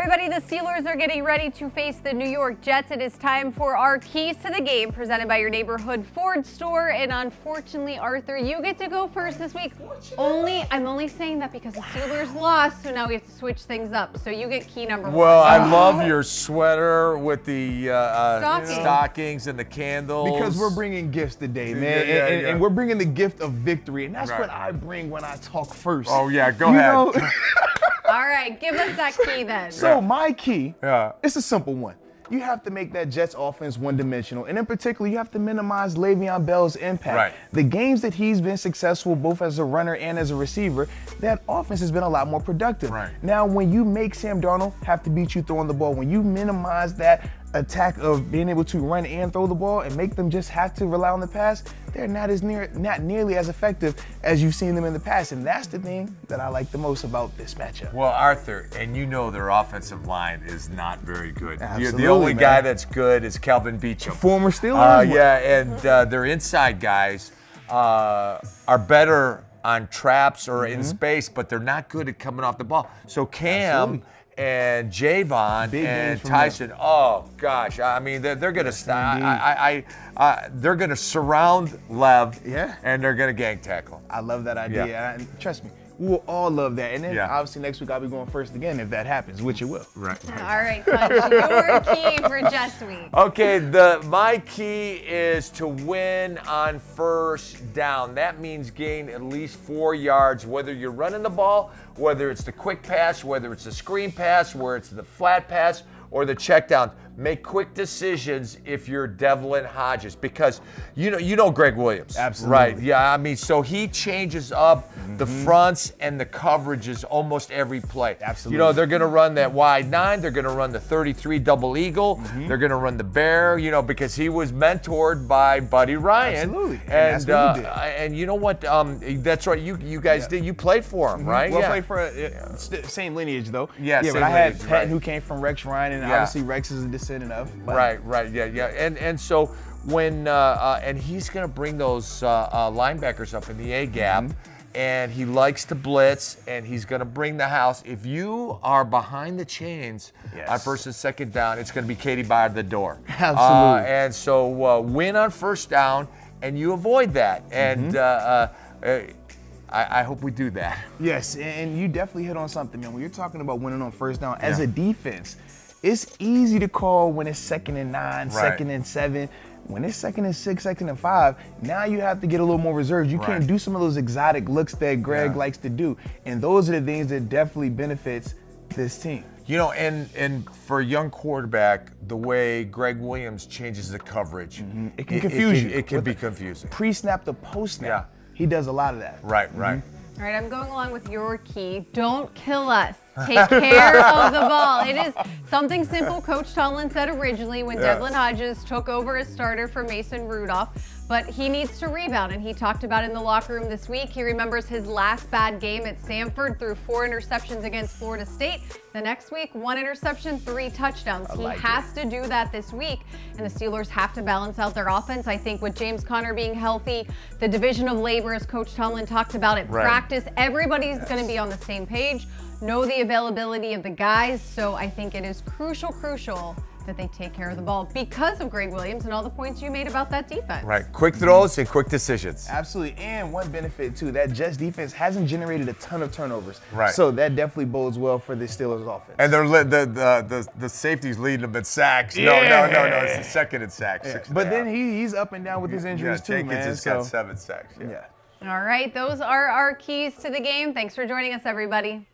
Everybody, the Steelers are getting ready to face the New York Jets. It is time for our keys to the game, presented by your neighborhood Ford store. And unfortunately, Arthur, you get to go first this week. I'm only saying that because the Steelers lost, so now we have to switch things up. So you get key number one. Well, I love your sweater with the Stockings and the candles. Because we're bringing gifts today, man. And we're bringing the gift of victory. And that's what I bring when I talk first. Oh, yeah, go ahead. All right, give us that key then. So my key, it's a simple one. You have to make that Jets offense one-dimensional, and in particular, you have to minimize Le'Veon Bell's impact. Right. The games that he's been successful, both as a runner and as a receiver, that offense has been a lot more productive. Right. Now, when you make Sam Darnold have to beat you throwing the ball, when you minimize that attack of being able to run and throw the ball and make them just have to rely on the pass, they're not nearly as effective as you've seen them in the past. And that's the thing that I like the most about this matchup. Well, Arthur, and you know their offensive line is not very good. Absolutely, the only man. guy that's good is Calvin Beachum. Former Steelers. And their inside guys are better on traps or in space, but they're not good at coming off the ball. So Cam and Javon and Tyson, oh gosh, I mean they're going to they're going to surround Lev, and they're going to gang tackle. I love that idea. And trust me, we will all love that. And then obviously next week I'll be going first again if that happens, which it will. All right, Tunch, your key for Jets week. Okay, my key is to win on first down. That means gain at least 4 yards, whether you're running the ball, whether it's the quick pass, whether it's the screen pass, whether it's the flat pass, or the check down. Make quick decisions if you're Devlin Hodges, because you know Greg Williams. Absolutely. Right, yeah, I mean, so he changes up the fronts and the coverages almost every play. Absolutely. You know, they're going to run that wide 9, they're going to run the 33 double eagle, they're going to run the bear, because he was mentored by Buddy Ryan. Absolutely. And that's what he did. and you know what, that's right, you guys did, you played for him, right? Well, played for same lineage though. Yeah, but I had Patton who came from Rex Ryan, and obviously Rex is a descendant of. Right, yeah. And so when and he's going to bring those linebackers up in the A gap, and he likes to blitz, and he's going to bring the house. If you are behind the chains on first and second down, it's going to be Katie by the door. Absolutely. And so win on first down, and you avoid that. And I hope we do that. Yes, and you definitely hit on something, man. When you're talking about winning on first down, as a defense, it's easy to call when it's 2nd and 9, 2nd and 7. When it's 2nd and 6, 2nd and 5, now you have to get a little more reserved. You can't do some of those exotic looks that Greg likes to do. And those are the things that definitely benefits this team. You know, and for a young quarterback, the way Greg Williams changes the coverage, it can confuse you. It can be confusing. Pre-snap to post-snap, he does a lot of that. Right. All right, I'm going along with your key. Don't kill us. Take care of the ball. It is something simple Coach Tomlin said originally when Devlin Hodges took over as starter for Mason Rudolph. But he needs to rebound, and he talked about it in the locker room this week. He remembers his last bad game at Samford, threw 4 interceptions against Florida State. The next week, 1 interception, 3 touchdowns. He has to do that this week, and the Steelers have to balance out their offense. I think with James Conner being healthy, the division of labor, as Coach Tomlin talked about at practice, everybody's going to be on the same page, know the availability of the guys. So I think it is crucial that they take care of the ball because of Greg Williams and all the points you made about that defense. Right, quick throws and quick decisions. Absolutely, and one benefit too, that Jets defense hasn't generated a ton of turnovers. Right. So that definitely bodes well for the Steelers offense. And the safety's leading them in sacks. No, it's the second in sacks. But then he's up and down with his injuries too, Jenkins man. has got 7 sacks. Yeah. All right, those are our keys to the game. Thanks for joining us, everybody.